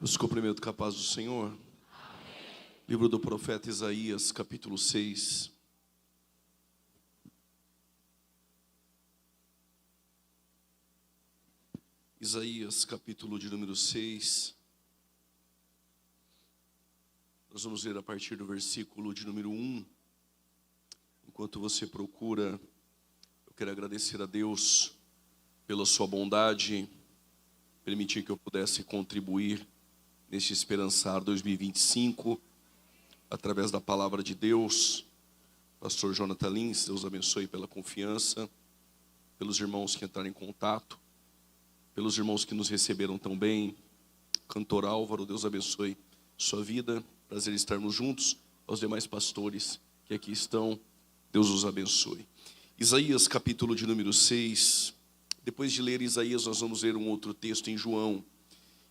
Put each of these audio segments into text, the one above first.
Os cumprimentos com a paz do Senhor. Livro do profeta Isaías, capítulo 6. Isaías, capítulo de número 6. Nós vamos ler a partir do versículo de número 1. Enquanto você procura, eu quero agradecer a Deus pela sua bondade, permitir que eu pudesse contribuir neste Esperançar 2025, através da palavra de Deus. Pastor Jonathan Lins, Deus abençoe pela confiança, pelos irmãos que entraram em contato, pelos irmãos que nos receberam tão bem. Cantor Álvaro, Deus abençoe sua vida, prazer estarmos juntos. Aos demais pastores que aqui estão, Deus os abençoe. Isaías, capítulo de número 6. Depois de ler Isaías, nós vamos ler um outro texto em João.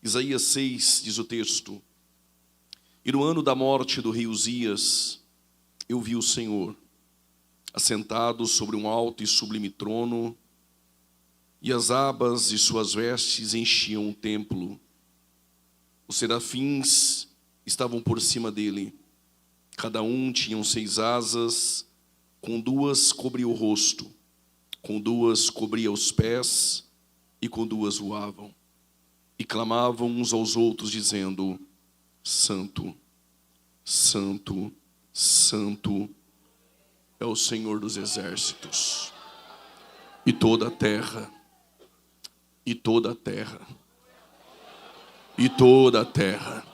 Isaías 6, diz o texto: E no ano da morte do rei Uzias, eu vi o Senhor, assentado sobre um alto e sublime trono, e as abas de suas vestes enchiam o templo. Os serafins estavam por cima dele, cada um tinha 6 asas, com 2 cobria o rosto, com 2 cobria os pés, e com 2 voavam. E clamavam uns aos outros, dizendo: Santo, Santo, Santo é o Senhor dos exércitos. E toda a terra, e toda a terra, e toda a terra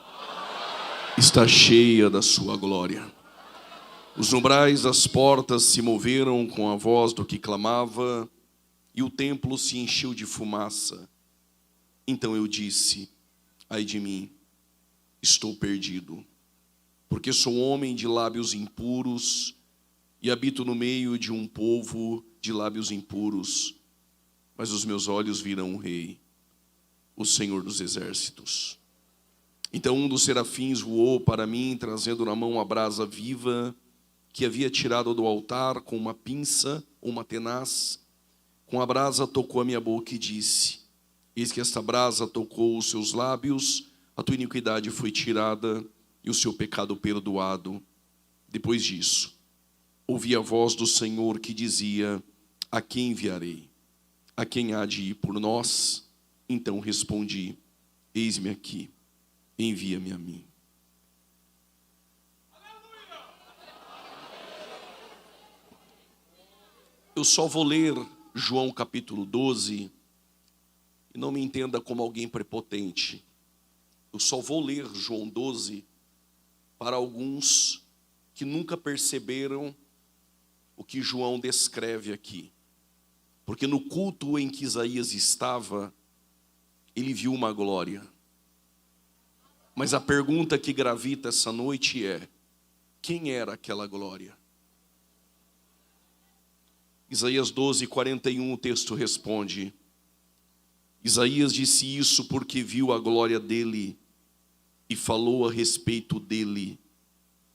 está cheia da sua glória. Os umbrais das portas se moveram com a voz do que clamava, e o templo se encheu de fumaça. Então eu disse: ai de mim, estou perdido, porque sou homem de lábios impuros e habito no meio de um povo de lábios impuros. Mas os meus olhos viram o Rei, o Senhor dos exércitos. Então um dos serafins voou para mim, trazendo na mão a brasa viva que havia tirado do altar com uma pinça ou uma tenaz. Com a brasa tocou a minha boca e disse: eis que esta brasa tocou os seus lábios, a tua iniquidade foi tirada e o seu pecado perdoado. Depois disso, ouvi a voz do Senhor que dizia: a quem enviarei? A quem há de ir por nós? Então respondi: eis-me aqui, envia-me a mim. Eu só vou ler João capítulo 12, e não me entenda como alguém prepotente. Eu só vou ler João 12 para alguns que nunca perceberam o que João descreve aqui. Porque no culto em que Isaías estava, ele viu uma glória. Mas a pergunta que gravita essa noite é: quem era aquela glória? Isaías 12, 41, o texto responde: Isaías disse isso porque viu a glória dele e falou a respeito dele.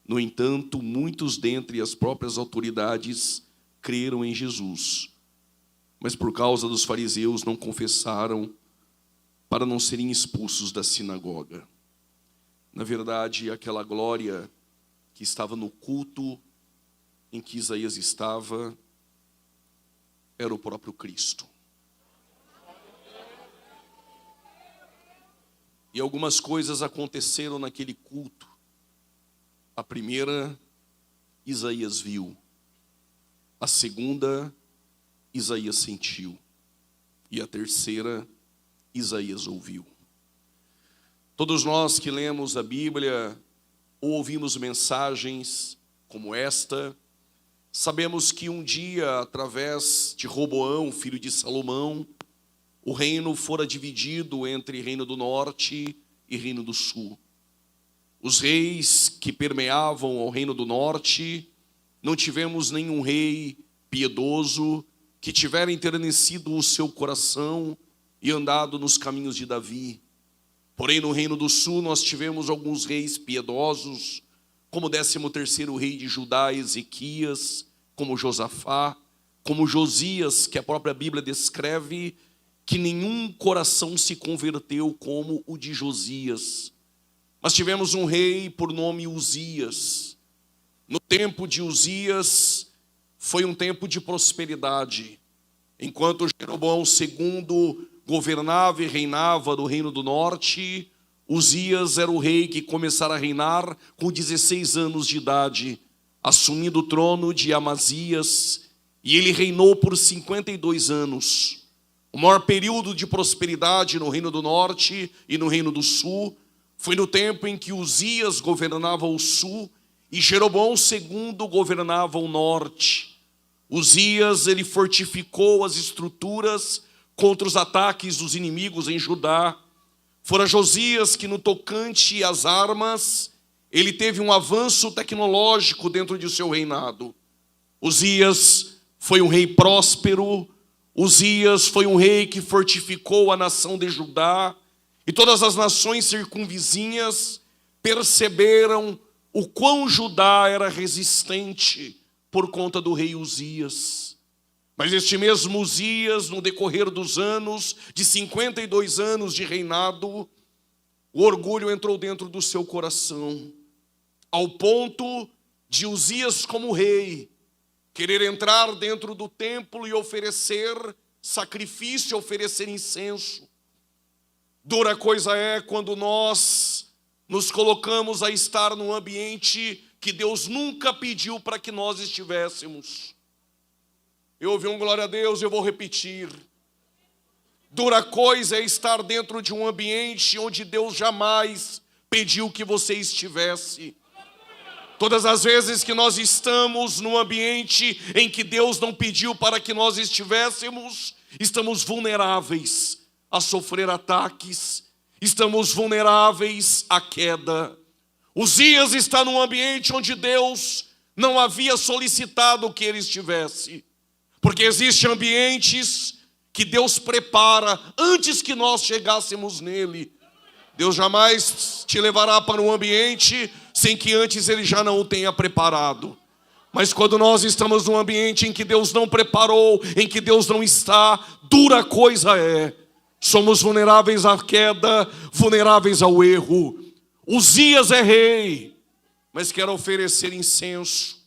No entanto, muitos dentre as próprias autoridades creram em Jesus, mas por causa dos fariseus não confessaram, para não serem expulsos da sinagoga. Na verdade, aquela glória que estava no culto em que Isaías estava era o próprio Cristo. E algumas coisas aconteceram naquele culto. A primeira, Isaías viu. A segunda, Isaías sentiu. E a terceira, Isaías ouviu. Todos nós que lemos a Bíblia ou ouvimos mensagens como esta, sabemos que um dia, através de Roboão, filho de Salomão, o reino fora dividido entre reino do norte e reino do sul. Os reis que permeavam ao reino do norte, não tivemos nenhum rei piedoso que tivera enternecido o seu coração e andado nos caminhos de Davi. Porém, no reino do sul nós tivemos alguns reis piedosos, como o 13º rei de Judá, Ezequias, como Josafá, como Josias, que a própria Bíblia descreve que nenhum coração se converteu como o de Josias. Mas tivemos um rei por nome Uzias. No tempo de Uzias foi um tempo de prosperidade. Enquanto Jeroboão II governava e reinava no Reino do Norte, Uzias era o rei que começara a reinar com 16 anos de idade, assumindo o trono de Amazias, e ele reinou por 52 anos. O maior período de prosperidade no Reino do Norte e no Reino do Sul foi no tempo em que Uzias governava o Sul e Jeroboão II governava o Norte. Uzias, ele fortificou as estruturas contra os ataques dos inimigos em Judá. Fora Josias que, no tocante às armas, ele teve um avanço tecnológico dentro de seu reinado. Uzias foi um rei próspero. Uzias foi um rei que fortificou a nação de Judá. E todas as nações circunvizinhas perceberam o quão Judá era resistente por conta do rei Uzias. Mas este mesmo Uzias, no decorrer dos anos, de 52 anos de reinado, o orgulho entrou dentro do seu coração, ao ponto de Uzias, como rei, querer entrar dentro do templo e oferecer sacrifício, oferecer incenso. Dura coisa é quando nós nos colocamos a estar num ambiente que Deus nunca pediu para que nós estivéssemos. Eu ouvi um glória a Deus, eu vou repetir. Dura coisa é estar dentro de um ambiente onde Deus jamais pediu que você estivesse. Todas as vezes que nós estamos num ambiente em que Deus não pediu para que nós estivéssemos, estamos vulneráveis a sofrer ataques, estamos vulneráveis à queda. Uzias está num ambiente onde Deus não havia solicitado que ele estivesse, porque existem ambientes que Deus prepara antes que nós chegássemos nele. Deus jamais te levará para um ambiente sem que antes ele já não o tenha preparado. Mas quando nós estamos num ambiente em que Deus não preparou, em que Deus não está, dura coisa é. Somos vulneráveis à queda, vulneráveis ao erro. Uzias é rei, mas quer oferecer incenso.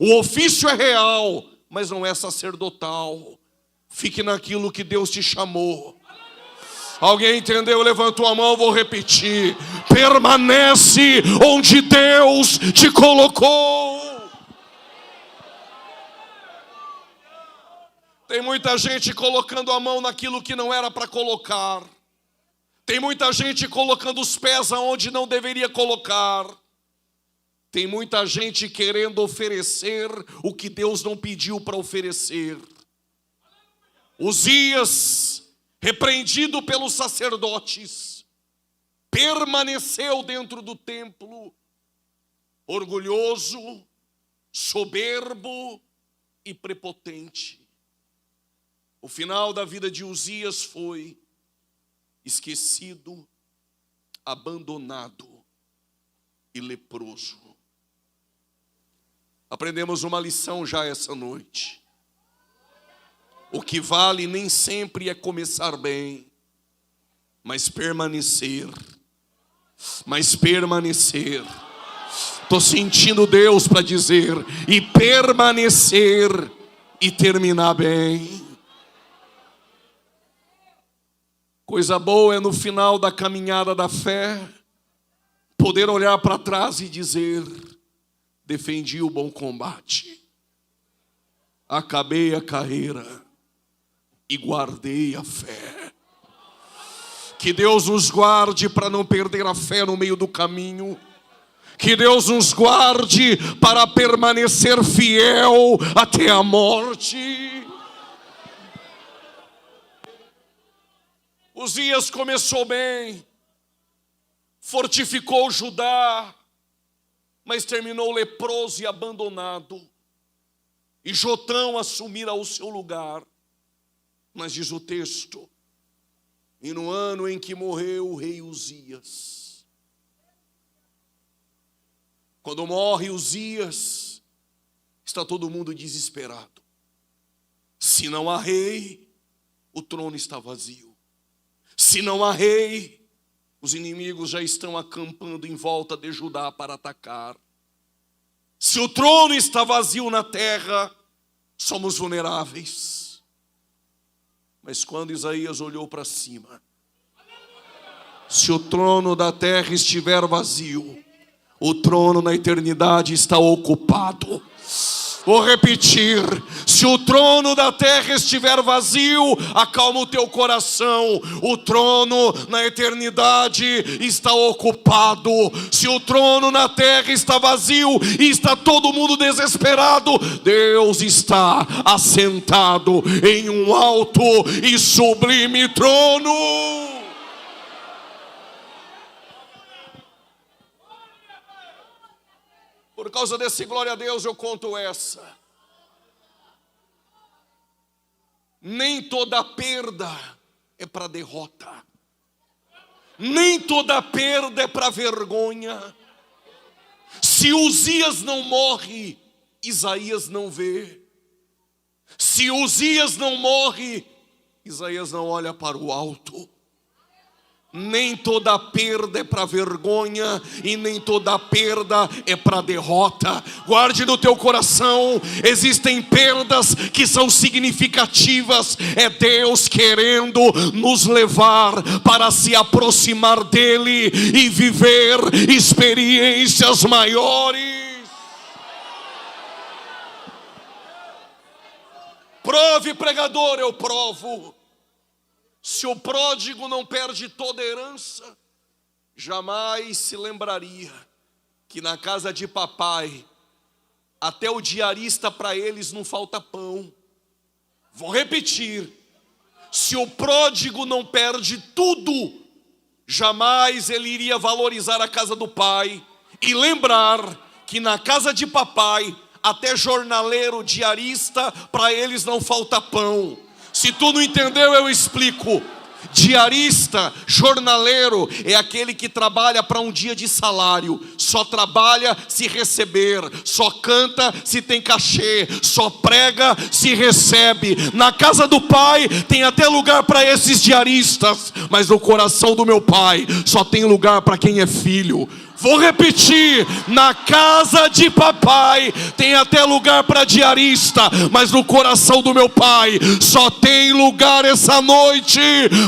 O ofício é real, mas não é sacerdotal. Fique naquilo que Deus te chamou. Alguém entendeu? Levantou a mão, vou repetir. Permanece onde Deus te colocou. Tem muita gente colocando a mão naquilo que não era para colocar. Tem muita gente colocando os pés aonde não deveria colocar. Tem muita gente querendo oferecer o que Deus não pediu para oferecer. Uzias, repreendido pelos sacerdotes, permaneceu dentro do templo, orgulhoso, soberbo e prepotente. O final da vida de Uzias foi esquecido, abandonado e leproso. Aprendemos uma lição já essa noite. O que vale nem sempre é começar bem, mas permanecer. Estou sentindo Deus para dizer, e permanecer e terminar bem. Coisa boa é no final da caminhada da fé, poder olhar para trás e dizer, defendi o bom combate, acabei a carreira e guardei a fé. Que Deus nos guarde para não perder a fé no meio do caminho. Que Deus nos guarde para permanecer fiel até a morte. Uzias começou bem, fortificou Judá, mas terminou leproso e abandonado. E Jotão assumira o seu lugar. Mas diz o texto, e no ano em que morreu o rei Uzias, quando morre Uzias, está todo mundo desesperado. Se não há rei, o trono está vazio. Se não há rei, os inimigos já estão acampando em volta de Judá para atacar. Se o trono está vazio na terra, somos vulneráveis. Mas quando Isaías olhou para cima, se o trono da terra estiver vazio, o trono na eternidade está ocupado. Vou repetir: se o trono da terra estiver vazio, acalma o teu coração, o trono na eternidade está ocupado. Se o trono na terra está vazio e está todo mundo desesperado, Deus está assentado em um alto e sublime trono. Por causa desse glória a Deus eu conto essa. Nem toda perda é para derrota. Nem toda perda é para vergonha. Se Uzias não morre, Isaías não vê. Se Uzias não morre, Isaías não olha para o alto. Nem toda perda é para vergonha e nem toda perda é para derrota. Guarde no teu coração, existem perdas que são significativas. É Deus querendo nos levar para se aproximar dele e viver experiências maiores. Prove, pregador, eu provo. Se o pródigo não perde toda a herança, jamais se lembraria que na casa de papai, até o diarista para eles não falta pão. Vou repetir: se o pródigo não perde tudo, jamais ele iria valorizar a casa do pai e lembrar que na casa de papai, até jornaleiro, diarista, para eles não falta pão. Se tu não entendeu, eu explico. Diarista, jornaleiro, é aquele que trabalha para um dia de salário. Só trabalha se receber. Só canta se tem cachê. Só prega se recebe. Na casa do pai tem até lugar para esses diaristas, mas no coração do meu pai só tem lugar para quem é filho. Vou repetir: na casa de papai tem até lugar para diarista, mas no coração do meu pai só tem lugar essa noite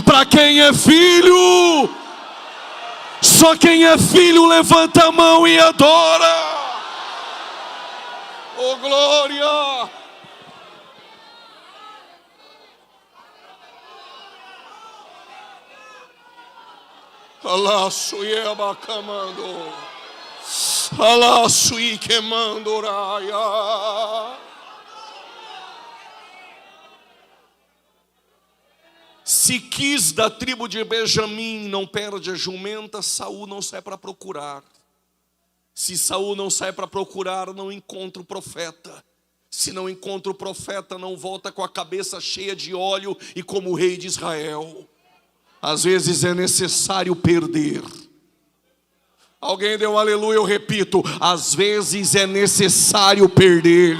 para quem é filho. Só quem é filho levanta a mão e adora. Oh glória! Alaço e abacamando, alaço e queimando raia. Se Quis da tribo de Benjamim não perde a jumenta, Saul não sai para procurar. Se Saul não sai para procurar, não encontra o profeta. Se não encontra o profeta, não volta com a cabeça cheia de óleo e como rei de Israel. Às vezes é necessário perder. Alguém deu um aleluia, eu repito. Às vezes é necessário perder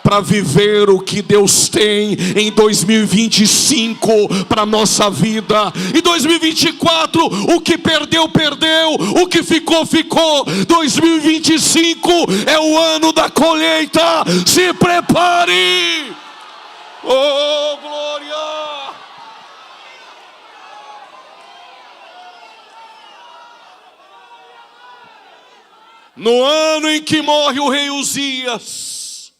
para viver o que Deus tem em 2025 para a nossa vida. Em 2024, o que perdeu, perdeu. O que ficou, ficou. 2025 é o ano da colheita. Se prepare. Oh, glória! No ano em que morre o rei Uzias,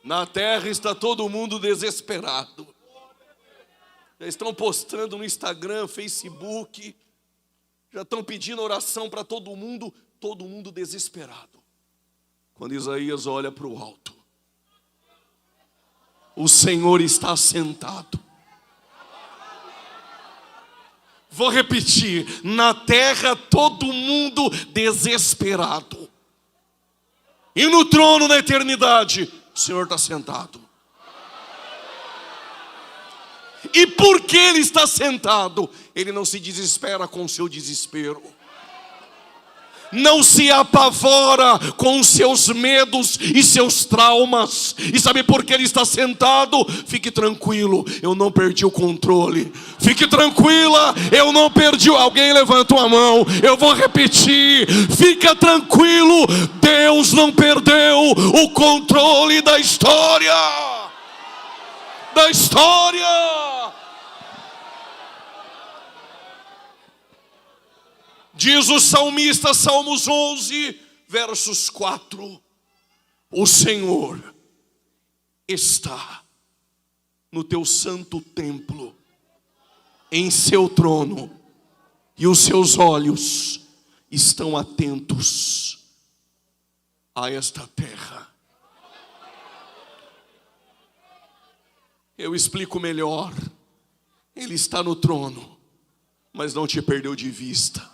na terra está todo mundo desesperado. Já estão postando no Instagram, Facebook, já estão pedindo oração para todo mundo desesperado. Quando Isaías olha para o alto, o Senhor está sentado. Vou repetir: na terra todo mundo desesperado. E no trono na eternidade, o Senhor está sentado. E por que Ele está sentado? Ele não se desespera com o seu desespero. não se apavora com seus medos e seus traumas. E sabe por que ele está sentado? Fique tranquilo, eu não perdi o controle. Fique tranquila, eu não perdi. Alguém levantou a mão, eu vou repetir. Fica tranquilo, Deus não perdeu o controle da história. Da história. Diz o salmista, Salmos 11, versos 4. O Senhor está no teu santo templo, em seu trono, e os seus olhos estão atentos a esta terra. Eu explico melhor. Ele está no trono, mas não te perdeu de vista.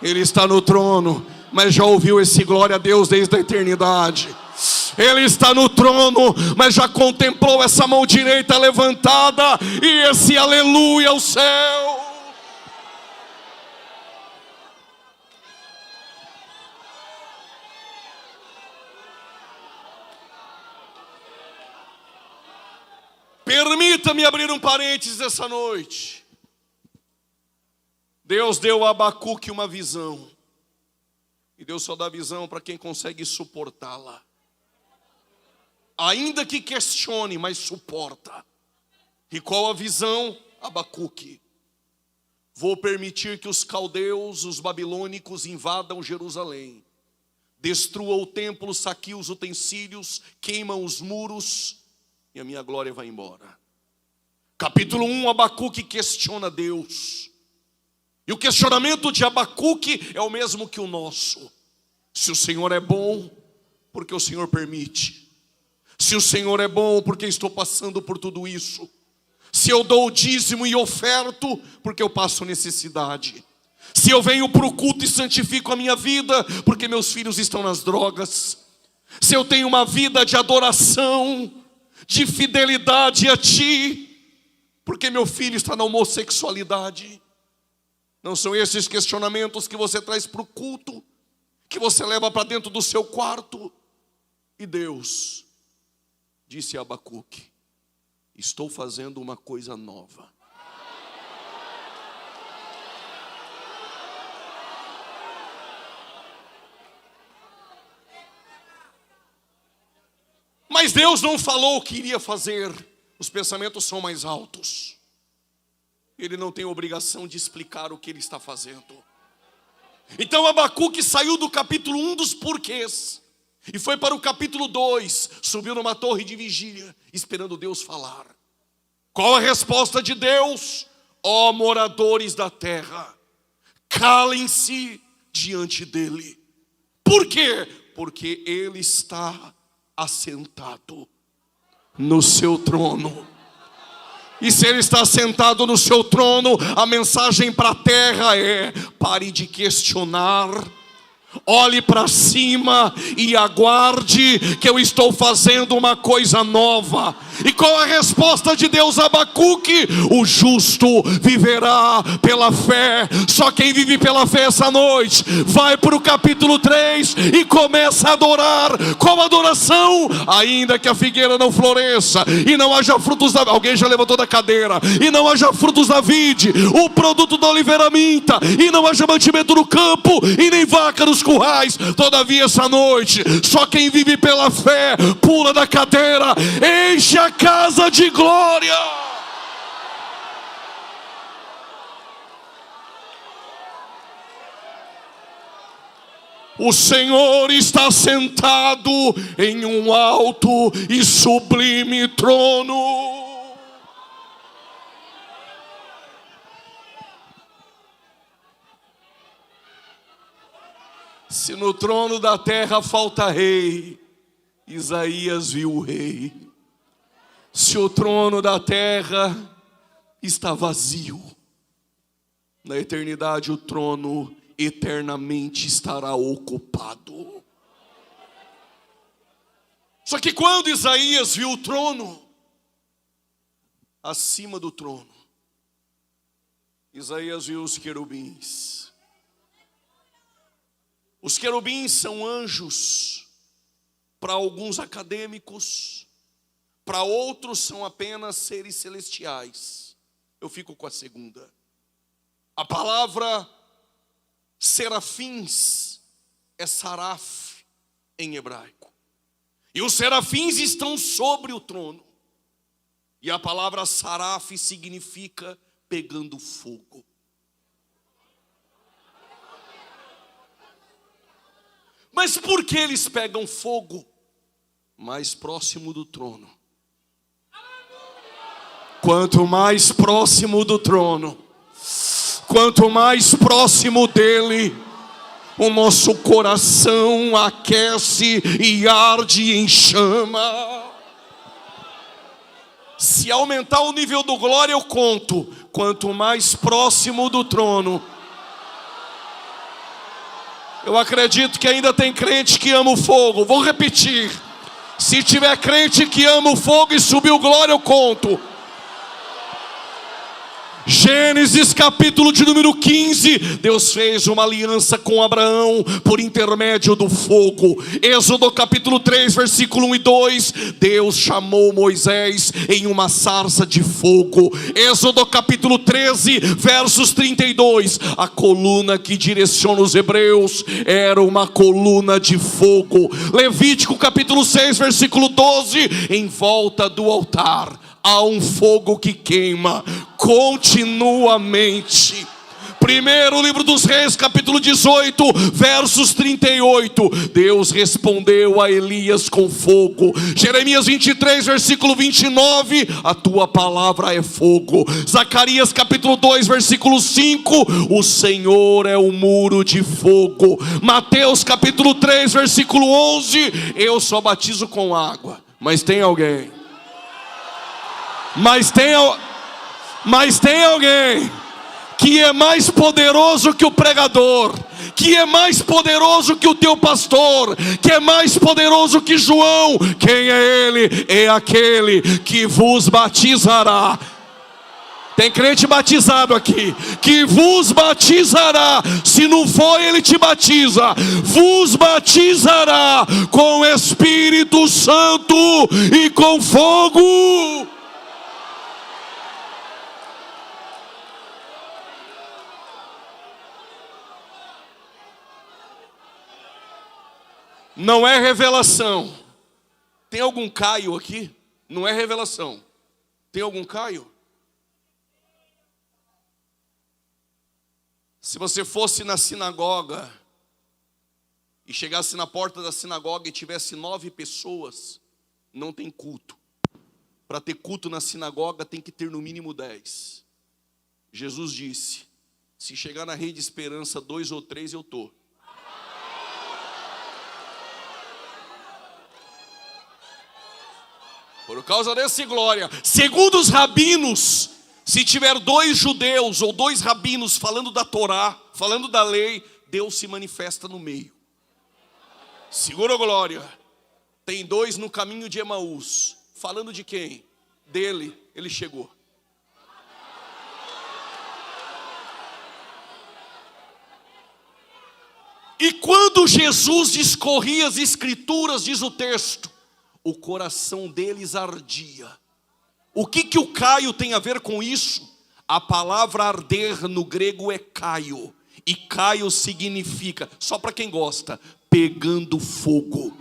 Ele está no trono, mas já ouviu esse glória a Deus desde a eternidade. Ele está no trono, mas já contemplou essa mão direita levantada e esse aleluia ao céu. Permita-me abrir um parênteses essa noite. Deus deu a Abacuque uma visão. E Deus só dá visão para quem consegue suportá-la. Ainda que questione, mas suporta. E qual a visão? Abacuque: vou permitir que os caldeus, os babilônicos invadam Jerusalém. Destruam o templo, saqueiem os utensílios, queimam os muros, e a minha glória vai embora. Capítulo 1, Abacuque questiona Deus. E o questionamento de Abacuque é o mesmo que o nosso. Se o Senhor é bom, porque o Senhor permite? Se o Senhor é bom, porque estou passando por tudo isso? Se eu dou o dízimo e oferto, porque eu passo necessidade? Se eu venho para o culto e santifico a minha vida, porque meus filhos estão nas drogas? Se eu tenho uma vida de adoração, de fidelidade a Ti, porque meu filho está na homossexualidade? Não são esses questionamentos que você traz para o culto, que você leva para dentro do seu quarto? E Deus disse a Abacuque: estou fazendo uma coisa nova. Mas Deus não falou o que iria fazer. Os pensamentos são mais altos. Ele não tem obrigação de explicar o que ele está fazendo. Então Abacuque saiu do capítulo 1 dos porquês e foi para o capítulo 2, subiu numa torre de vigília, esperando Deus falar. Qual a resposta de Deus? Ó moradores da terra, calem-se diante dele. Por quê? Porque ele está assentado no seu trono. E se ele está sentado no seu trono, a mensagem para a terra é: pare de questionar, olhe para cima e aguarde que eu estou fazendo uma coisa nova. E qual a resposta de Deus a Abacuque? O justo viverá pela fé. Só quem vive pela fé essa noite vai para o capítulo 3 e começa a adorar. Qual adoração? Ainda que a figueira não floresça e não haja frutos da... Alguém já levantou da cadeira. E não haja frutos da vide, o produto da oliveira minta, e não haja mantimento no campo e nem vaca nos currais. Todavia essa noite, só quem vive pela fé pula da cadeira, enche a casa de glória. O Senhor está sentado em um alto e sublime trono. Se no trono da terra falta rei, Isaías viu o rei. Se o trono da terra está vazio, na eternidade o trono eternamente estará ocupado. Só que quando Isaías viu o trono, acima do trono, Isaías viu os querubins. Os querubins são anjos para alguns acadêmicos, para outros são apenas seres celestiais. Eu fico com a segunda. A palavra serafins é saraf em hebraico. E os serafins estão sobre o trono. E a palavra saraf significa pegando fogo. Mas por que eles pegam fogo? Mais próximo do trono. Quanto mais próximo do trono, quanto mais próximo dele, o nosso coração aquece e arde em chama. Se aumentar o nível do glória, eu conto. Quanto mais próximo do trono. Eu acredito que ainda tem crente que ama o fogo. Vou repetir. Se tiver crente que ama o fogo e subiu glória, eu conto. Gênesis capítulo de número 15, Deus fez uma aliança com Abraão por intermédio do fogo. Êxodo capítulo 3, versículo 1 e 2, Deus chamou Moisés em uma sarça de fogo. Êxodo capítulo 13, versos 32, a coluna que direciona os hebreus era uma coluna de fogo. Levítico capítulo 6, versículo 12, em volta do altar há um fogo que queima continuamente. Primeiro livro dos Reis, capítulo 18, versos 38. Deus respondeu a Elias com fogo. Jeremias 23, versículo 29. A tua palavra é fogo. Zacarias capítulo 2, versículo 5. O Senhor é um muro de fogo. Mateus capítulo 3, versículo 11. Eu só batizo com água. Mas tem alguém. Mas tem alguém que é mais poderoso que o pregador, que é mais poderoso que o teu pastor, que é mais poderoso que João. Quem é ele? É aquele que vos batizará. Tem crente batizado aqui, que vos batizará. Se não for, ele te batiza. Vos batizará com o Espírito Santo e com fogo. Não é revelação. Tem algum Caio aqui? Não é revelação. Tem algum Caio? Se você fosse na sinagoga e chegasse na porta da sinagoga e tivesse 9 pessoas, não tem culto. Para ter culto na sinagoga tem que ter no mínimo 10. Jesus disse: se chegar na Rede Esperança 2 ou 3, eu estou. Por causa desse glória, segundo os rabinos, se tiver 2 judeus ou 2 rabinos falando da Torá, falando da lei, Deus se manifesta no meio. Segura a glória. Tem 2 no caminho de Emaús, falando de quem? Dele, ele chegou. E quando Jesus discorria as escrituras, diz o texto, o coração deles ardia. O que o Caio tem a ver com isso? A palavra arder no grego é Caio. E Caio significa, só para quem gosta, pegando fogo.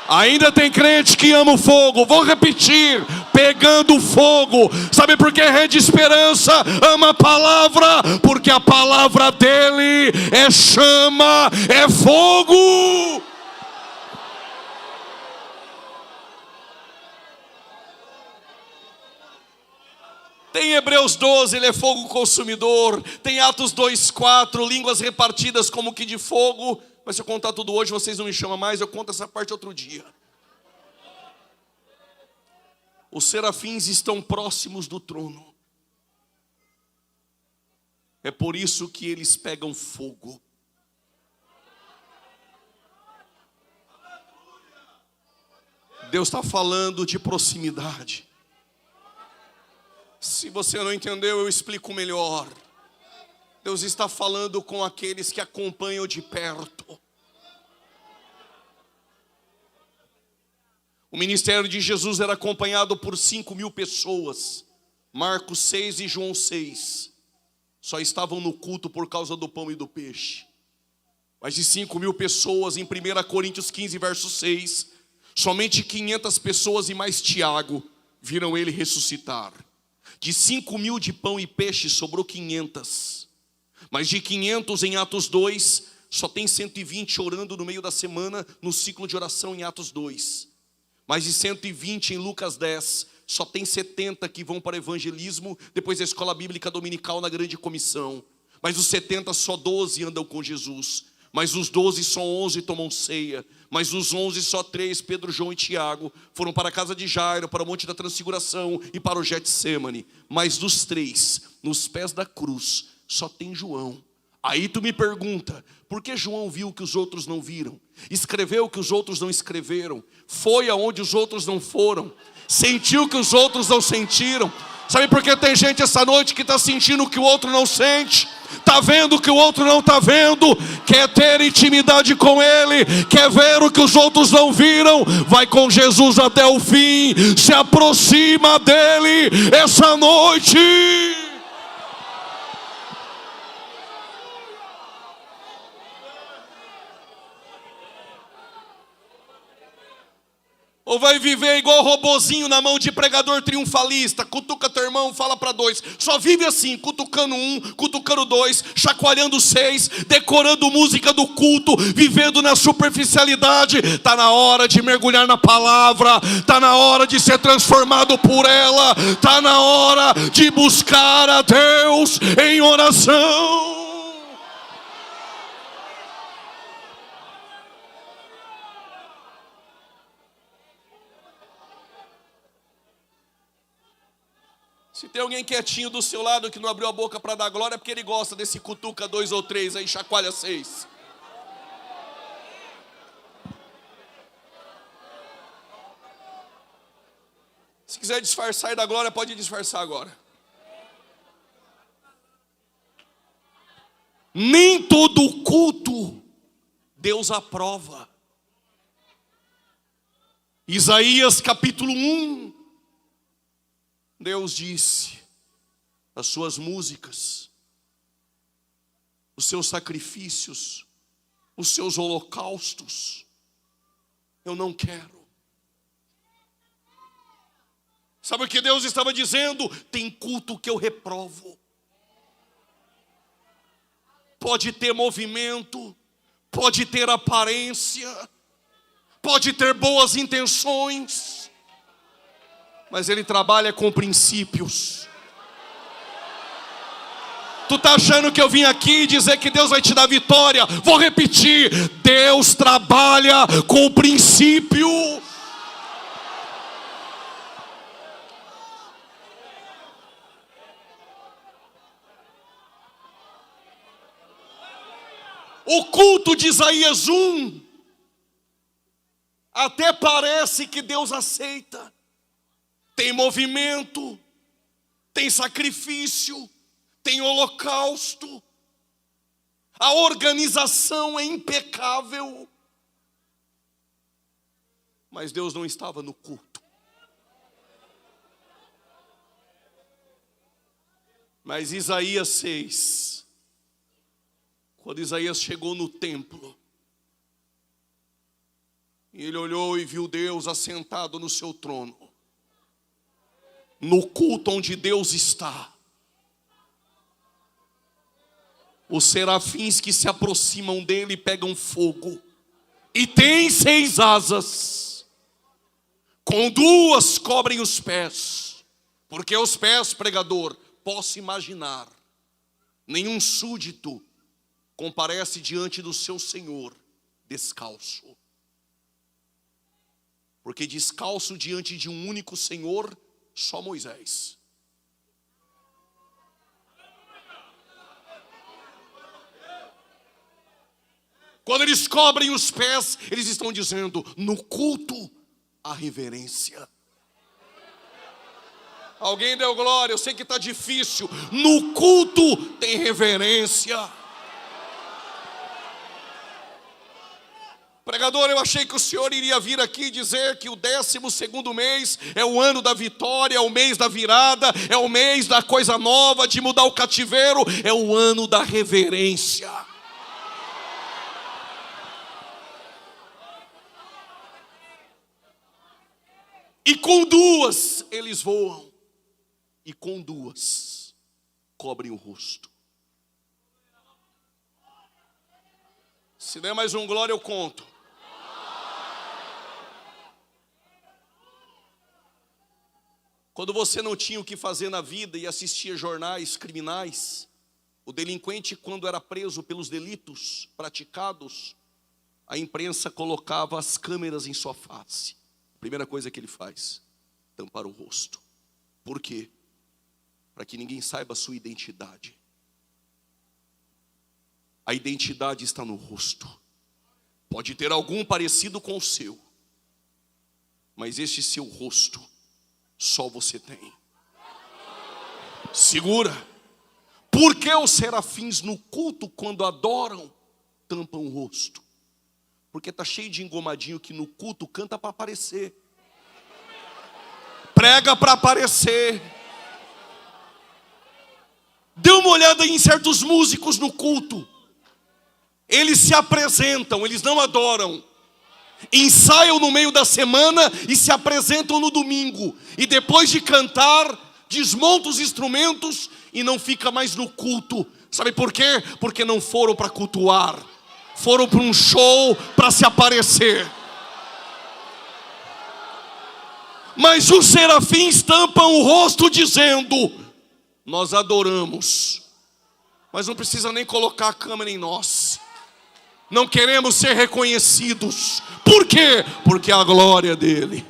Ainda tem crente que ama o fogo. Vou repetir, pegando fogo. Sabe por que Rede Esperança ama a palavra? Porque a palavra dele é chama, é fogo. Tem Hebreus 12, ele é fogo consumidor. Tem Atos 2:4, línguas repartidas como que de fogo. Mas se eu contar tudo hoje, vocês não me chamam mais. Eu conto essa parte outro dia. Os serafins estão próximos do trono. É por isso que eles pegam fogo. Deus está falando de proximidade. Se você não entendeu, eu explico melhor. Deus está falando com aqueles que acompanham de perto. O ministério de Jesus era acompanhado por 5.000 pessoas. Marcos 6 e João 6. Só estavam no culto por causa do pão e do peixe. Mais de 5.000 pessoas em 1 Coríntios 15, verso 6. Somente 500 pessoas e mais Tiago viram ele ressuscitar. De 5.000 de pão e peixe sobrou 500. Mas de 500 em Atos 2, só tem 120 orando no meio da semana no ciclo de oração em Atos 2. Mais de 120 em Lucas 10, só tem 70 que vão para evangelismo, depois da escola bíblica dominical na grande comissão. Mas os 70 só 12 andam com Jesus. Mas os 12 só 11 tomam ceia. Mas os 11 só 3, Pedro, João e Tiago, foram para a casa de Jairo, para o Monte da Transfiguração e para o Getsêmani. Mas dos 3, nos pés da cruz, só tem João. Aí tu me pergunta, por que João viu o que os outros não viram? Escreveu o que os outros não escreveram? Foi aonde os outros não foram? Sentiu o que os outros não sentiram? Sabe por que tem gente essa noite que está sentindo o que o outro não sente? Está vendo o que o outro não está vendo? Quer ter intimidade com Ele? Quer ver o que os outros não viram? Vai com Jesus até o fim. Se aproxima dEle essa noite. Ou vai viver igual robozinho na mão de pregador triunfalista? Cutuca teu irmão, fala para 2. Só vive assim, cutucando 1, cutucando 2, chacoalhando 6, decorando música do culto, vivendo na superficialidade. Está na hora de mergulhar na palavra. Está na hora de ser transformado por ela. Está na hora de buscar a Deus em oração. Se tem alguém quietinho do seu lado que não abriu a boca para dar glória, é porque ele gosta desse cutuca 2 ou 3, aí chacoalha 6. Se quiser disfarçar da glória, pode disfarçar agora. Nem todo culto Deus aprova. Isaías capítulo 1. Deus disse, as suas músicas, os seus sacrifícios, os seus holocaustos, eu não quero. Sabe o que Deus estava dizendo? Tem culto que eu reprovo. Pode ter movimento, pode ter aparência, pode ter boas intenções, mas ele trabalha com princípios. Tu tá achando que eu vim aqui dizer que Deus vai te dar vitória? Vou repetir, Deus trabalha com princípio. O culto de Isaías 1, até parece que Deus aceita. Tem movimento, tem sacrifício, tem holocausto. A organização é impecável. Mas Deus não estava no culto. Mas Isaías 6, quando Isaías chegou no templo, e ele olhou e viu Deus assentado no seu trono, no culto onde Deus está, os serafins que se aproximam dele pegam fogo, e tem 6 asas, com 2 cobrem os pés, porque os pés, pregador, posso imaginar, nenhum súdito comparece diante do seu Senhor descalço, porque descalço diante de um único Senhor, só Moisés. Quando eles cobrem os pés, eles estão dizendo, no culto, a reverência. Alguém deu glória, eu sei que está difícil. No culto tem reverência. Pregador, eu achei que o senhor iria vir aqui dizer que o 12º mês é o ano da vitória, é o mês da virada, é o mês da coisa nova, de mudar o cativeiro, é o ano da reverência. E com duas eles voam, e com duas cobrem o rosto. Se der mais um glória eu conto. Quando você não tinha o que fazer na vida e assistia jornais criminais, o delinquente, quando era preso pelos delitos praticados, a imprensa colocava as câmeras em sua face. A primeira coisa que ele faz, tampar o rosto. Por quê? Para que ninguém saiba a sua identidade. A identidade está no rosto. Pode ter algum parecido com o seu, mas este seu rosto só você tem. Segura. Por que os serafins no culto, quando adoram, tampam o rosto? Porque está cheio de engomadinho que no culto canta para aparecer, prega para aparecer. Dê uma olhada em certos músicos no culto. Eles se apresentam, eles não adoram. Ensaiam no meio da semana e se apresentam no domingo. E depois de cantar, desmontam os instrumentos e não fica mais no culto. Sabe por quê? Porque não foram para cultuar. Foram para um show para se aparecer. Mas os serafins tampam o rosto dizendo: nós adoramos. Mas não precisa nem colocar a câmera em nós. Não queremos ser reconhecidos. Por quê? Porque a glória é dele.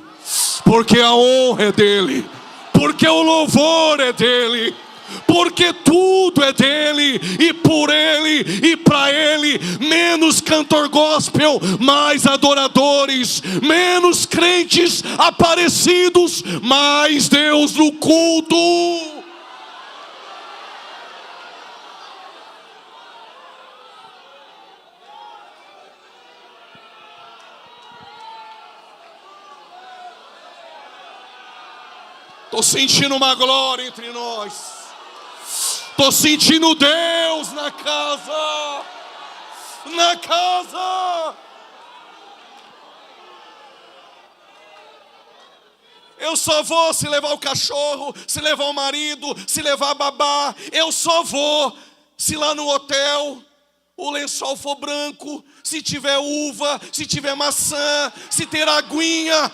Porque a honra é dele. Porque o louvor é dele. Porque tudo é dele, e por ele, e para ele. Menos cantor gospel, mais adoradores. Menos crentes aparecidos, mais Deus no culto. Estou sentindo uma glória entre nós. Estou sentindo Deus na casa. Na casa. Eu só vou se levar o cachorro, se levar o marido, se levar a babá. Eu só vou se lá no hotel o lençol for branco, se tiver uva, se tiver maçã, se ter aguinha.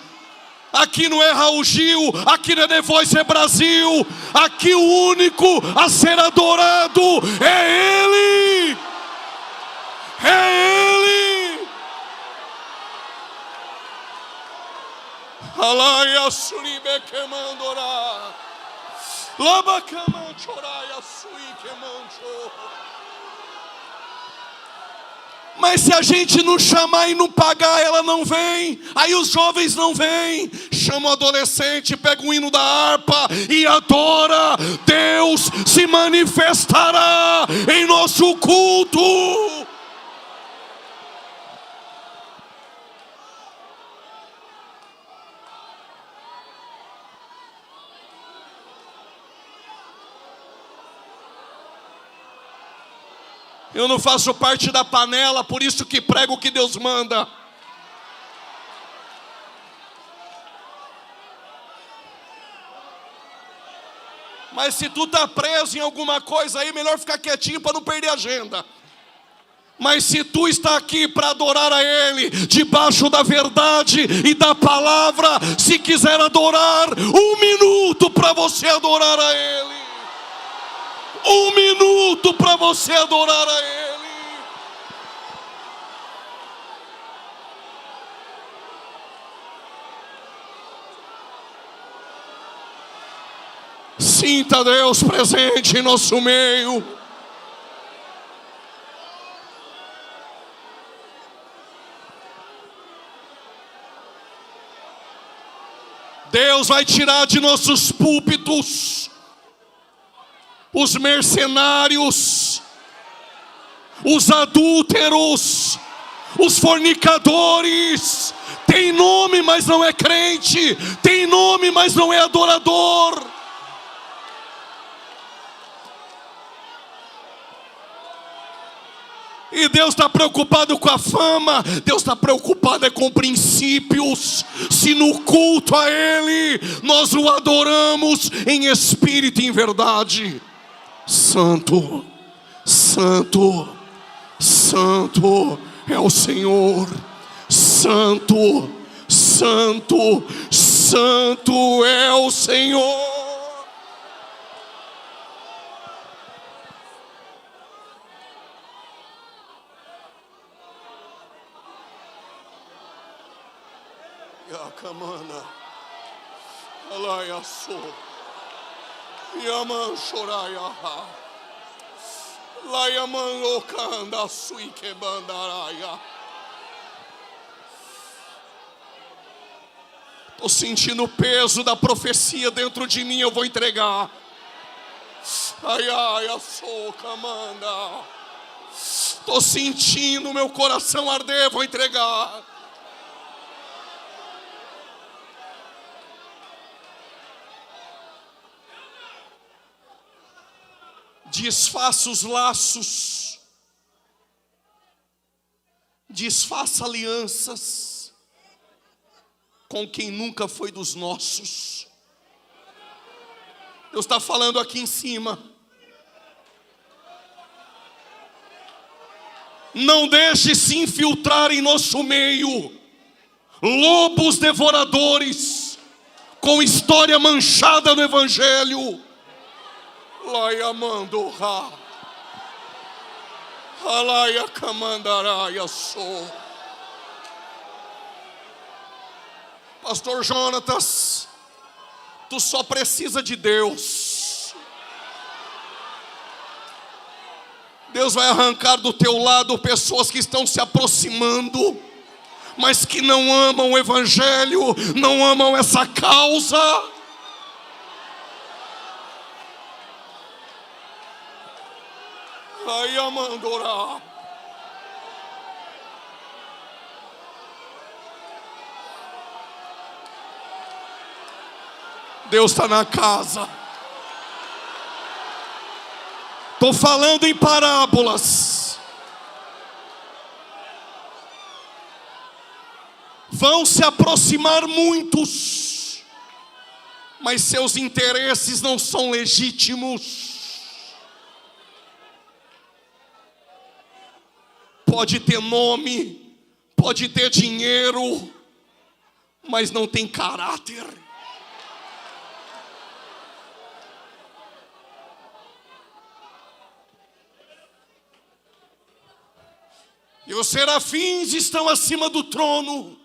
Aqui não é Raul Gil, aqui não é The Voice, é Brasil. Aqui o único a ser adorado é Ele. É Ele. Alaia suribe quemandora. Laba camanchoraia sui quemancho. Mas se a gente não chamar e não pagar, ela não vem. Aí os jovens não vêm. Chama o adolescente, pega o hino da harpa e adora. Deus se manifestará em nosso culto. Eu não faço parte da panela, por isso que prego o que Deus manda. Mas se tu tá preso em alguma coisa aí, melhor ficar quietinho para não perder a agenda. Mas se tu está aqui para adorar a Ele, debaixo da verdade e da palavra, se quiser adorar, 1 minuto para você adorar a Ele. 1 minuto para você adorar a Ele. Sinta Deus presente em nosso meio. Deus vai tirar de nossos púlpitos os mercenários, os adúlteros, os fornicadores. Tem nome, mas não é crente. Tem nome, mas não é adorador. E Deus está preocupado com a fama. Deus está preocupado é com princípios. Se no culto a Ele nós o adoramos em espírito e em verdade. Santo, Santo, Santo é o Senhor. Santo, Santo, Santo é o Senhor. Yakamana, Alayaso, Yaman Shoraya, Layaman Lokanda Suike Bandaraya. Estou sentindo o peso da profecia dentro de mim, eu vou entregar. Ai, ai, eu sou comanda. Estou sentindo meu coração arder, vou entregar. Desfaça os laços, desfaça alianças com quem nunca foi dos nossos. Deus está falando aqui em cima. Não deixe se infiltrar em nosso meio lobos devoradores com história manchada no Evangelho. Laia mandorra, alaia camandaraia sou. Pastor Jonatas, tu só precisa de Deus. Deus vai arrancar do teu lado pessoas que estão se aproximando, mas que não amam o Evangelho, não amam essa causa. Ai, amandorá. Deus está na casa. Estou falando em parábolas. Vão se aproximar muitos, mas seus interesses não são legítimos. Pode ter nome, pode ter dinheiro, mas não tem caráter. E os serafins estão acima do trono.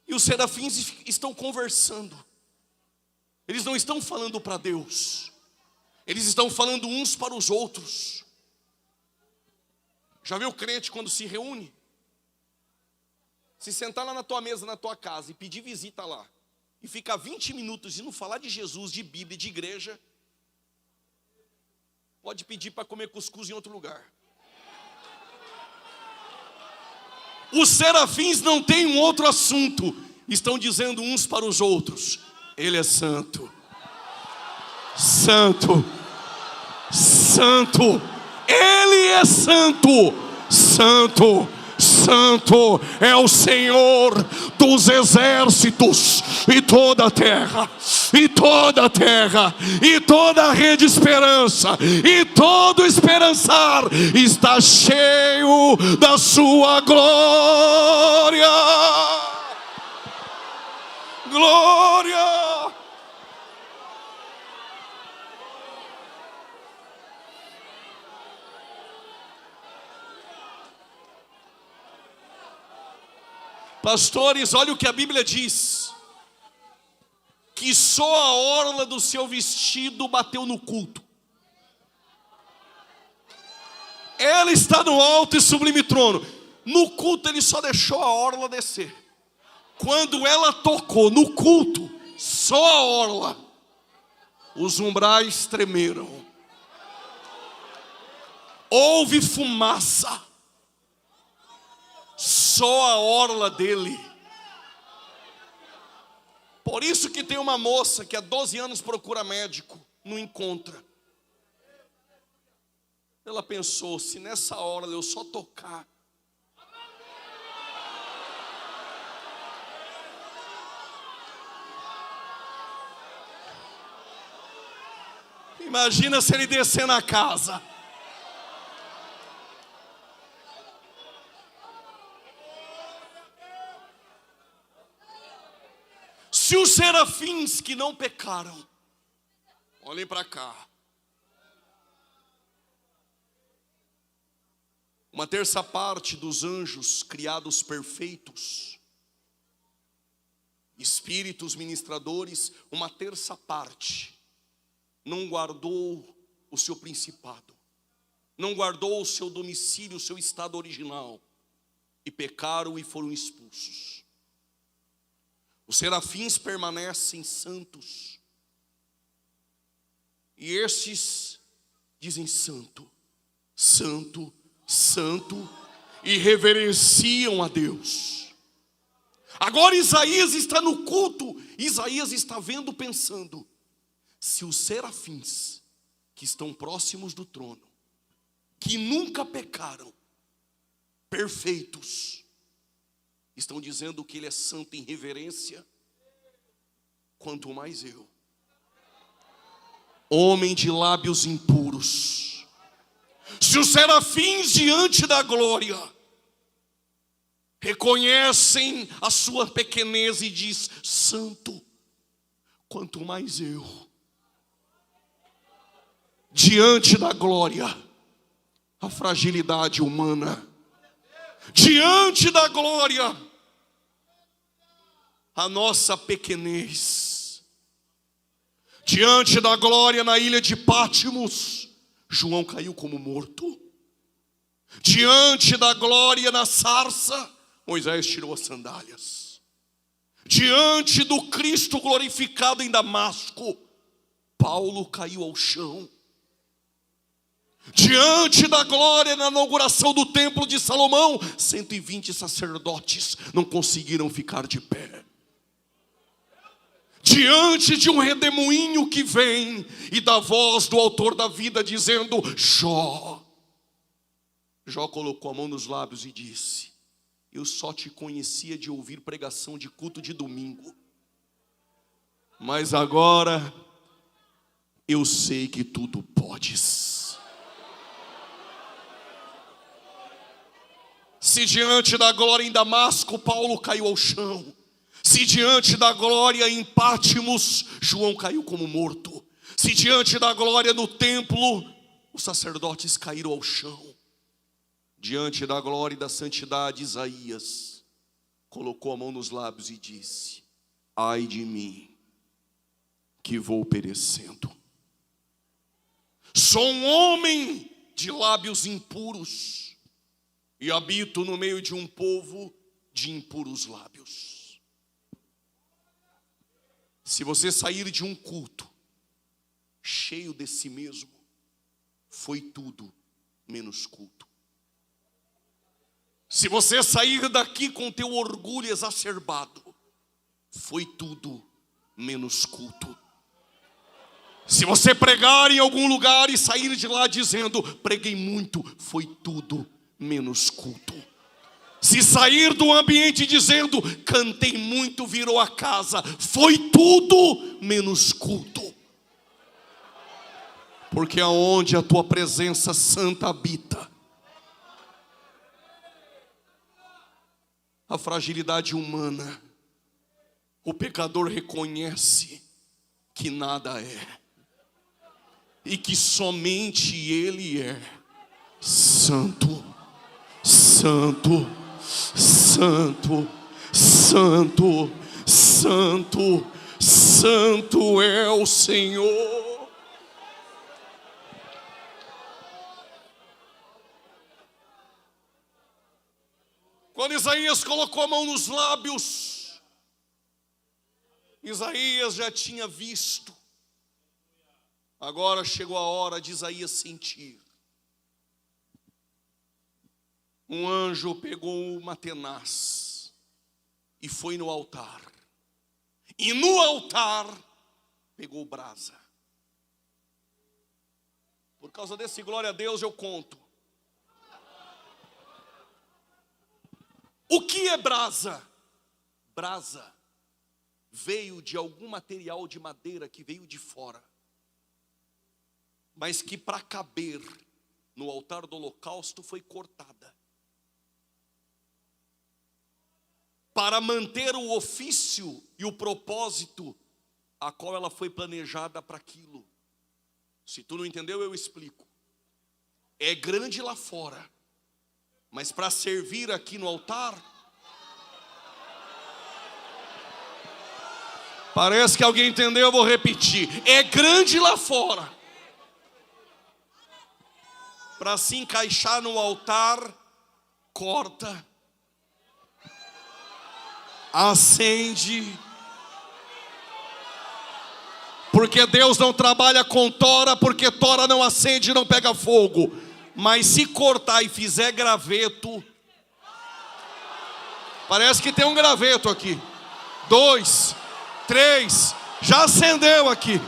E os serafins estão conversando. Eles não estão falando para Deus. Eles estão falando uns para os outros. Já viu o crente quando se reúne? Se sentar lá na tua mesa, na tua casa e pedir visita lá, e ficar 20 minutos e não falar de Jesus, de Bíblia, de igreja, pode pedir para comer cuscuz em outro lugar. Os serafins não têm um outro assunto. Estão dizendo uns para os outros: Ele é santo, santo, santo. Ele é santo, santo, santo é o Senhor dos exércitos. E toda a terra, e toda a terra, e toda a rede esperança, e todo esperançar está cheio da sua glória. Glória. Pastores, olha o que a Bíblia diz: que só a orla do seu vestido bateu no culto. Ele está no alto e sublime trono. No culto ele só deixou a orla descer. Quando ela tocou no culto, só a orla, os umbrais tremeram. Houve fumaça. Só a orla dele. Por isso que tem uma moça que há 12 anos procura médico, não encontra. Ela pensou, se nessa hora eu só tocar, imagina se ele descer na casa. Se os serafins que não pecaram, olhem para cá, uma terça parte dos anjos criados perfeitos, espíritos ministradores, uma terça parte não guardou o seu principado, não guardou o seu domicílio, o seu estado original, e pecaram e foram expulsos. Os serafins permanecem santos, e estes dizem santo, santo, santo, e reverenciam a Deus. Agora Isaías está no culto, Isaías está vendo, pensando, se os serafins que estão próximos do trono, que nunca pecaram, perfeitos, estão dizendo que ele é santo em reverência, quanto mais eu, homem de lábios impuros. Se os serafins diante da glória reconhecem a sua pequenez e diz santo, quanto mais eu, diante da glória, a fragilidade humana, diante da glória, a nossa pequenez, diante da glória na ilha de Pátimos, João caiu como morto. Diante da glória na sarça, Moisés tirou as sandálias. Diante do Cristo glorificado em Damasco, Paulo caiu ao chão. Diante da glória na inauguração do templo de Salomão, 120 sacerdotes não conseguiram ficar de pé. Diante de um redemoinho que vem e da voz do autor da vida dizendo Jó colocou a mão nos lábios e disse, eu só te conhecia de ouvir pregação de culto de domingo, mas agora eu sei que tudo podes. Se diante da glória em Damasco Paulo caiu ao chão, se diante da glória em Pátimos João caiu como morto, se diante da glória no templo os sacerdotes caíram ao chão, diante da glória e da santidade Isaías colocou a mão nos lábios e disse, ai de mim que vou perecendo, sou um homem de lábios impuros e habito no meio de um povo de impuros lábios. Se você sair de um culto cheio de si mesmo, foi tudo menos culto. Se você sair daqui com teu orgulho exacerbado, foi tudo menos culto. Se você pregar em algum lugar e sair de lá dizendo, preguei muito, foi tudo menos culto. Se sair do ambiente dizendo, cantei muito, virou a casa, foi tudo menos culto. Porque aonde a tua presença santa habita, a fragilidade humana, o pecador reconhece que nada é, e que somente Ele é santo, santo, santo, santo, santo, santo é o Senhor. Quando Isaías colocou a mão nos lábios, Isaías já tinha visto. Agora chegou a hora de Isaías sentir. Um anjo pegou uma tenaz e foi no altar. E no altar pegou brasa. Por causa desse glória a Deus eu conto. O que é brasa? Brasa veio de algum material de madeira que veio de fora, mas que para caber no altar do holocausto foi cortada, para manter o ofício e o propósito a qual ela foi planejada para aquilo. Se tu não entendeu, eu explico. É grande lá fora, mas para servir aqui no altar, parece que alguém entendeu, eu vou repetir. É grande lá fora, para se encaixar no altar, corta, acende. Porque Deus não trabalha com tora, porque tora não acende e não pega fogo. Mas se cortar e fizer graveto, parece que tem um graveto aqui. 2, 3, já acendeu aqui.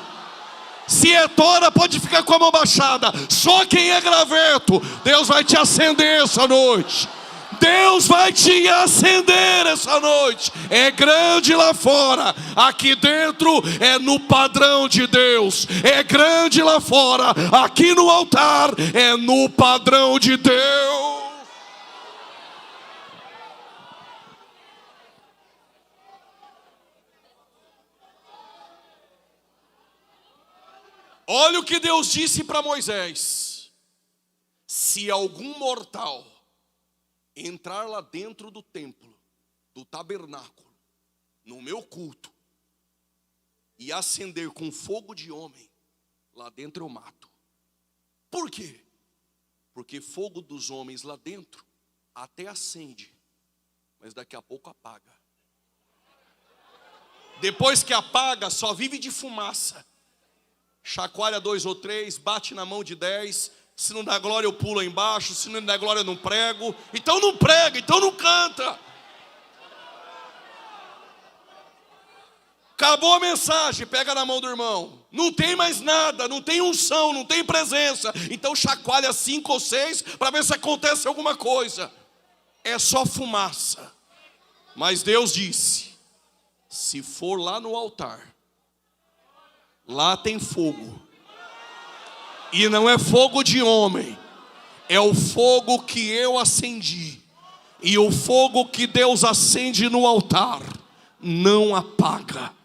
Se é tora, pode ficar com a mão baixada. Só quem é graveto, Deus vai te acender essa noite. Deus vai te acender essa noite. É grande lá fora, aqui dentro é no padrão de Deus. É grande lá fora, aqui no altar é no padrão de Deus. Olha o que Deus disse para Moisés: se algum mortal entrar lá dentro do templo, do tabernáculo, no meu culto, e acender com fogo de homem, lá dentro eu mato. Por quê? Porque fogo dos homens lá dentro até acende, mas daqui a pouco apaga. Depois que apaga, só vive de fumaça. Chacoalha 2 ou 3, bate na mão de 10. Se não dá glória eu pulo aí embaixo. Se não dá glória eu não prego. Então não prega, então não canta. Acabou a mensagem, pega na mão do irmão. Não tem mais nada, não tem unção, não tem presença. Então chacoalha 5 ou 6 para ver se acontece alguma coisa. É só fumaça. Mas Deus disse: se for lá no altar, lá tem fogo. E não é fogo de homem, é o fogo que eu acendi. E o fogo que Deus acende no altar não apaga,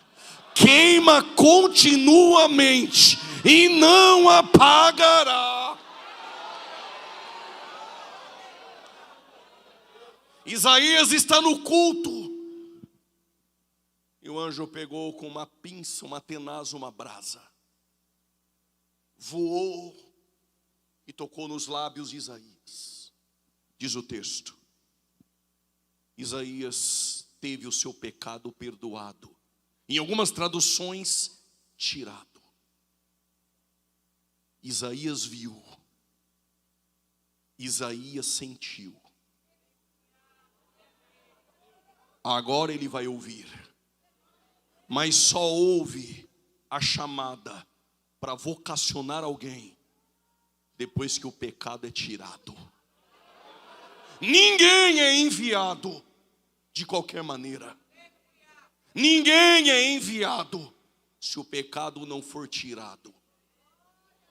queima continuamente e não apagará. Isaías está no culto, e o anjo pegou com uma pinça, uma tenaz, uma brasa, voou e tocou nos lábios de Isaías. Diz o texto: Isaías teve o seu pecado perdoado. Em algumas traduções, tirado. Isaías viu, Isaías sentiu. Agora ele vai ouvir. Mas só ouve a chamada para vocacionar alguém depois que o pecado é tirado. Ninguém é enviado de qualquer maneira. Ninguém é enviado se o pecado não for tirado.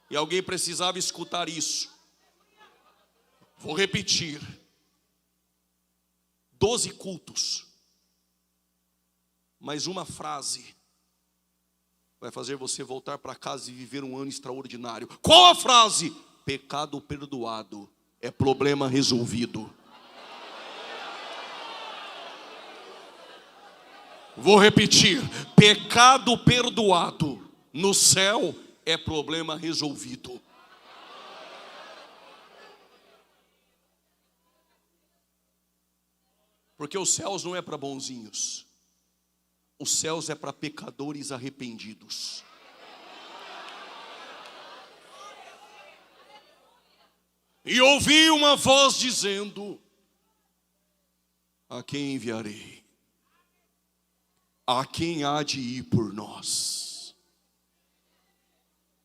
E alguém precisava escutar isso. Vou repetir. 12 cultos. Mas uma frase vai fazer você voltar para casa e viver um ano extraordinário. Qual a frase? Pecado perdoado é problema resolvido. Vou repetir. Pecado perdoado no céu é problema resolvido. Porque os céus não é para bonzinhos. Os céus é para pecadores arrependidos. E ouvi uma voz dizendo: a quem enviarei? A quem há de ir por nós?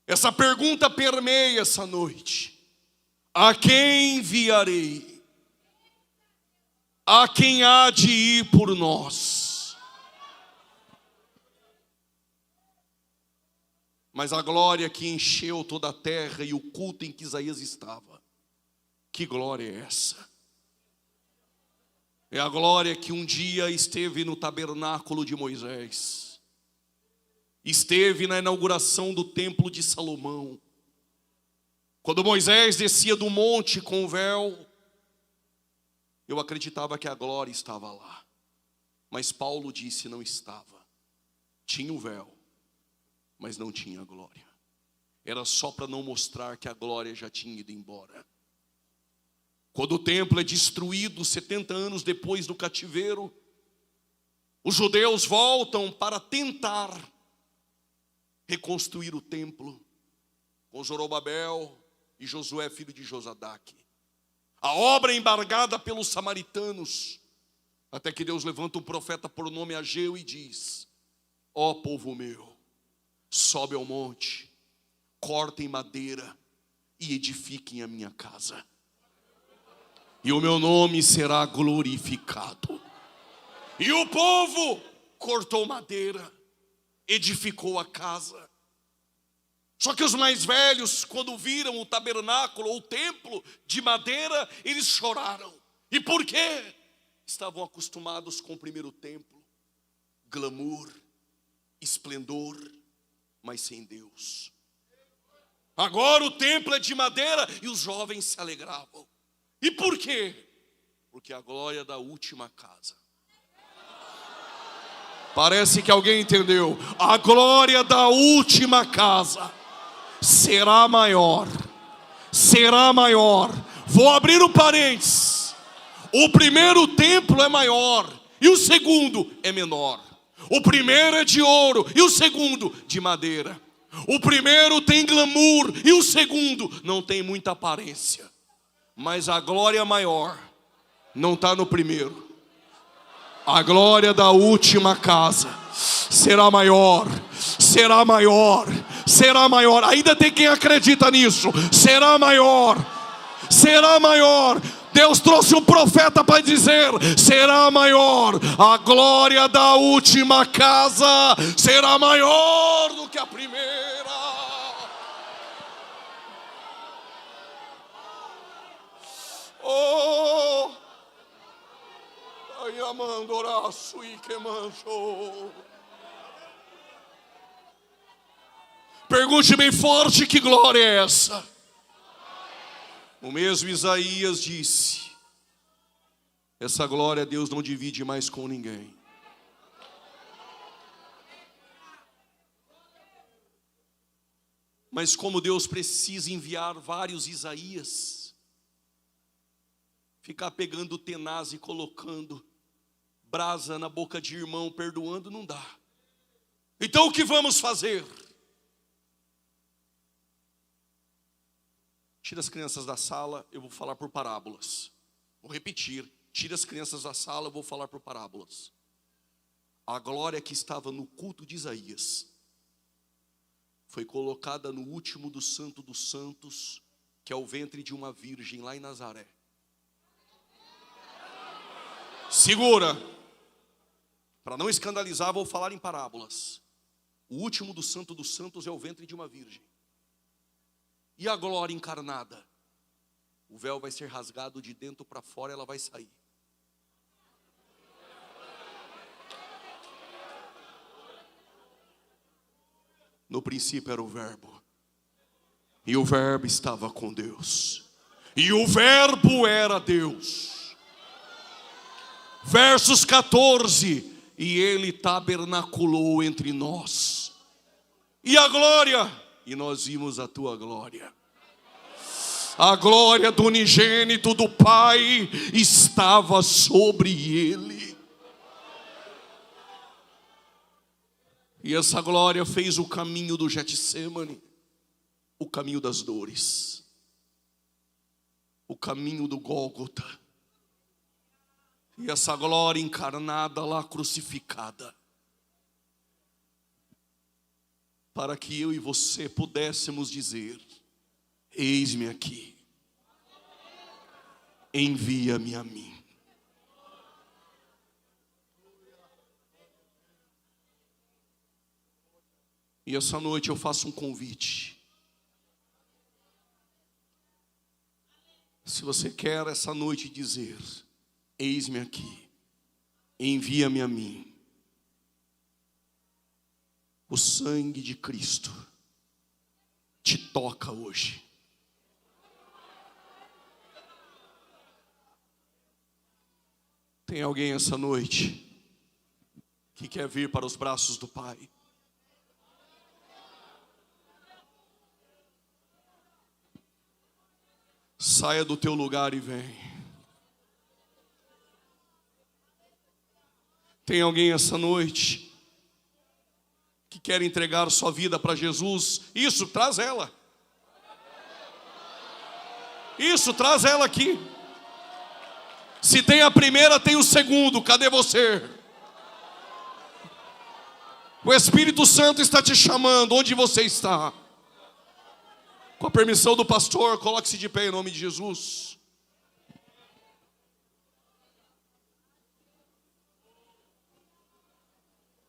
Essa pergunta permeia essa noite. A quem enviarei? A quem há de ir por nós? Mas a glória que encheu toda a terra e o culto em que Isaías estava, que glória é essa? É a glória que um dia esteve no tabernáculo de Moisés, esteve na inauguração do templo de Salomão. Quando Moisés descia do monte com o véu, eu acreditava que a glória estava lá. Mas Paulo disse: não estava. Tinha o véu, mas não tinha a glória. Era só para não mostrar que a glória já tinha ido embora. Quando o templo é destruído 70 anos depois do cativeiro, os judeus voltam para tentar reconstruir o templo com Zorobabel e Josué, filho de Josadaque. A obra é embargada pelos samaritanos, até que Deus levanta um profeta por nome Ageu e diz: ó povo meu, sobe ao monte, cortem madeira e edifiquem a minha casa, e o meu nome será glorificado. E o povo cortou madeira, edificou a casa. Só que os mais velhos, quando viram o tabernáculo ou o templo de madeira, eles choraram. E por quê? Estavam acostumados com o primeiro templo, glamour, esplendor, mas sem Deus. Agora o templo é de madeira e os jovens se alegravam. E por quê? Porque a glória da última casa. Parece que alguém entendeu. A glória da última casa será maior. Será maior. Vou abrir um parênteses. O primeiro templo é maior e o segundo é menor. O primeiro é de ouro e o segundo de madeira. O primeiro tem glamour e o segundo não tem muita aparência. Mas a glória maior não está no primeiro. A glória da última casa será maior, será maior, será maior. Ainda tem quem acredita nisso. Será maior, será maior. Deus trouxe um profeta para dizer: será maior. A glória da última casa será maior do que a primeira. Oh, ai, amandoraço e que manchou. Pergunte bem forte: que glória é essa? O mesmo Isaías disse: essa glória Deus não divide mais com ninguém. Mas como Deus precisa enviar vários Isaías, ficar pegando tenaz e colocando brasa na boca de irmão, perdoando, não dá. Então o que vamos fazer? Tira as crianças da sala, eu vou falar por parábolas. Vou repetir: tira as crianças da sala, eu vou falar por parábolas. A glória que estava no culto de Isaías foi colocada no último do Santo dos Santos, que é o ventre de uma virgem lá em Nazaré. Segura. Para não escandalizar, vou falar em parábolas. O último do Santo dos Santos é o ventre de uma virgem. E a glória encarnada? O véu vai ser rasgado de dentro para fora, ela vai sair. No princípio era o verbo, e o verbo estava com Deus, e o verbo era Deus. Versos 14, e ele tabernaculou entre nós. E a glória? E nós vimos a tua glória. A glória do unigênito do Pai estava sobre ele. E essa glória fez o caminho do Getsêmani, o caminho das dores, o caminho do Gólgota. E essa glória encarnada lá, crucificada, para que eu e você pudéssemos dizer: eis-me aqui, envia-me a mim. E essa noite eu faço um convite. Se você quer essa noite dizer: eis-me aqui, envia-me a mim, o sangue de Cristo te toca hoje. Tem alguém essa noite que quer vir para os braços do Pai? Saia do teu lugar e vem. Tem alguém essa noite que quer entregar sua vida para Jesus? Isso, traz ela. Isso, traz ela aqui. Se tem a primeira, tem o segundo. Cadê você? O Espírito Santo está te chamando. Onde você está? Com a permissão do pastor, coloque-se de pé em nome de Jesus.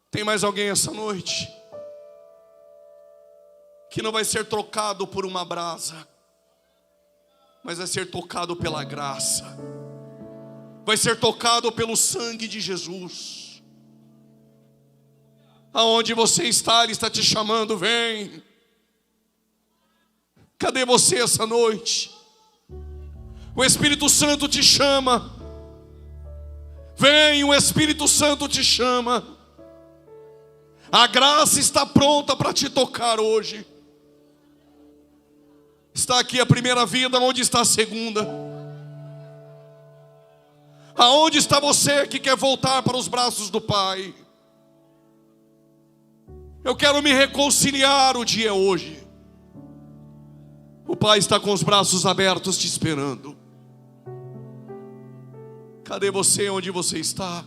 Tem mais alguém essa noite que não vai ser trocado por uma brasa, mas vai ser tocado pela graça, vai ser tocado pelo sangue de Jesus? Aonde você está, Ele está te chamando, vem. Cadê você essa noite? O Espírito Santo te chama. Vem, o Espírito Santo te chama. A graça está pronta para te tocar hoje. Está aqui a primeira vida, onde está a segunda? Aonde está você que quer voltar para os braços do Pai? Eu quero me reconciliar, o dia é hoje. O Pai está com os braços abertos te esperando. Cadê você onde você está?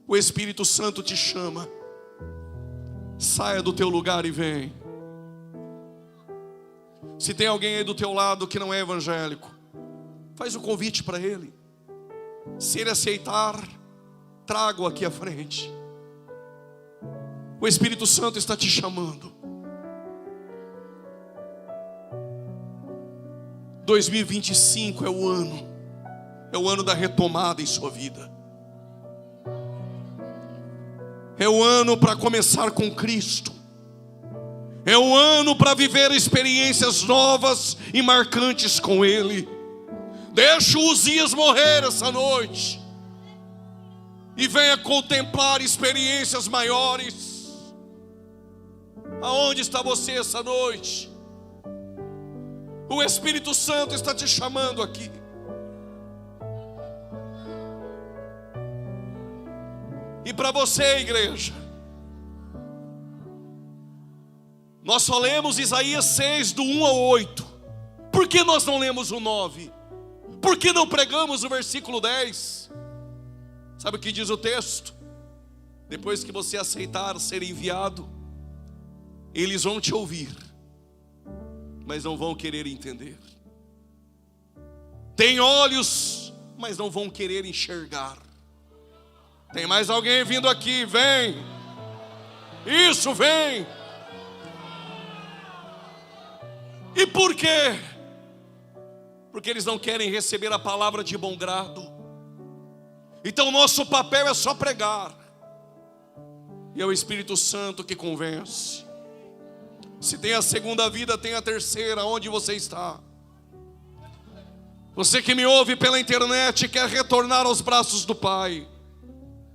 O Espírito Santo te chama. Saia do teu lugar e vem. Se tem alguém aí do teu lado que não é evangélico, faz o convite para ele. Se ele aceitar, traga-o aqui à frente. O Espírito Santo está te chamando. 2025 é o ano da retomada em sua vida. É o ano para começar com Cristo. É o ano para viver experiências novas e marcantes com Ele. Deixa o Uzias morrer essa noite e venha contemplar experiências maiores. Aonde está você essa noite? O Espírito Santo está te chamando aqui. E para você, igreja, nós só lemos Isaías 6, do 1 ao 8. Por que nós não lemos o 9? Por que não pregamos o versículo 10? Sabe o que diz o texto? Depois que você aceitar ser enviado, eles vão te ouvir, mas não vão querer entender. Tem olhos, mas não vão querer enxergar. Tem mais alguém vindo aqui? Vem. Isso, vem. E por quê? Porque eles não querem receber a palavra de bom grado. Então nosso papel é só pregar. E é o Espírito Santo que convence. Se tem a segunda vida, tem a terceira. Onde você está? Você que me ouve pela internet, quer retornar aos braços do Pai,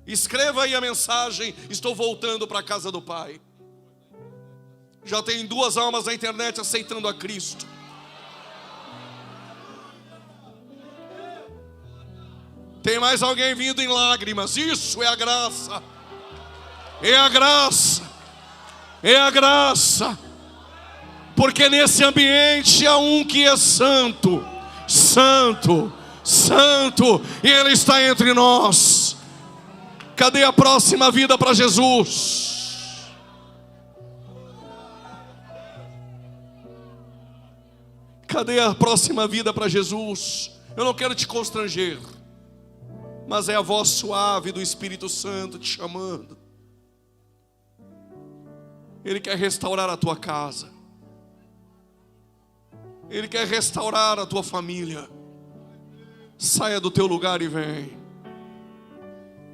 escreva aí a mensagem: estou voltando para a casa do Pai. Já tem 2 almas na internet aceitando a Cristo. Tem mais alguém vindo em lágrimas. Isso é a graça. É a graça. É a graça. Porque nesse ambiente há um que é santo, santo, santo, e Ele está entre nós. Cadê a próxima vida para Jesus? Cadê a próxima vida para Jesus? Eu não quero te constranger, mas é a voz suave do Espírito Santo te chamando. Ele quer restaurar a tua casa. Ele quer restaurar a tua família. Saia do teu lugar e vem.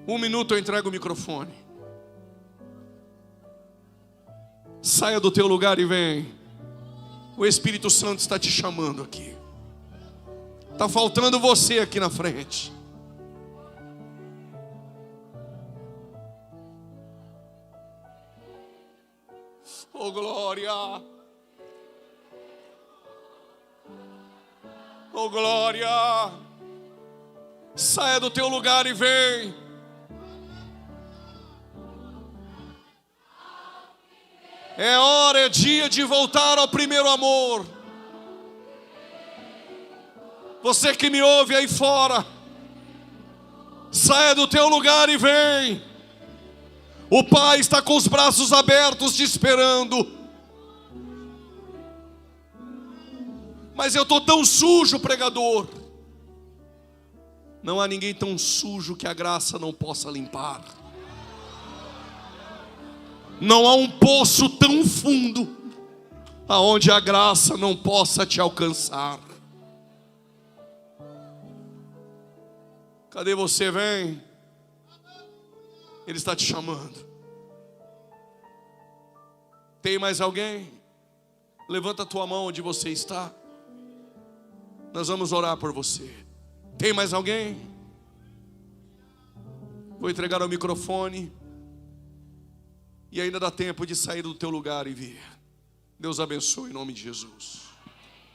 1 minuto eu entrego o microfone. Saia do teu lugar e vem. O Espírito Santo está te chamando aqui. Está faltando você aqui na frente. Oh glória. Oh glória. Saia do teu lugar e vem. É hora, é dia de voltar ao primeiro amor. Você que me ouve aí fora, saia do teu lugar e vem. O Pai está com os braços abertos te esperando. Mas eu estou tão sujo, pregador. Não há ninguém tão sujo que a graça não possa limpar. Não há um poço tão fundo aonde a graça não possa te alcançar. Cadê você? Vem. Ele está te chamando. Tem mais alguém? Levanta a tua mão onde você está. Nós vamos orar por você. Tem mais alguém? Vou entregar o microfone. E ainda dá tempo de sair do teu lugar e vir. Deus abençoe em nome de Jesus.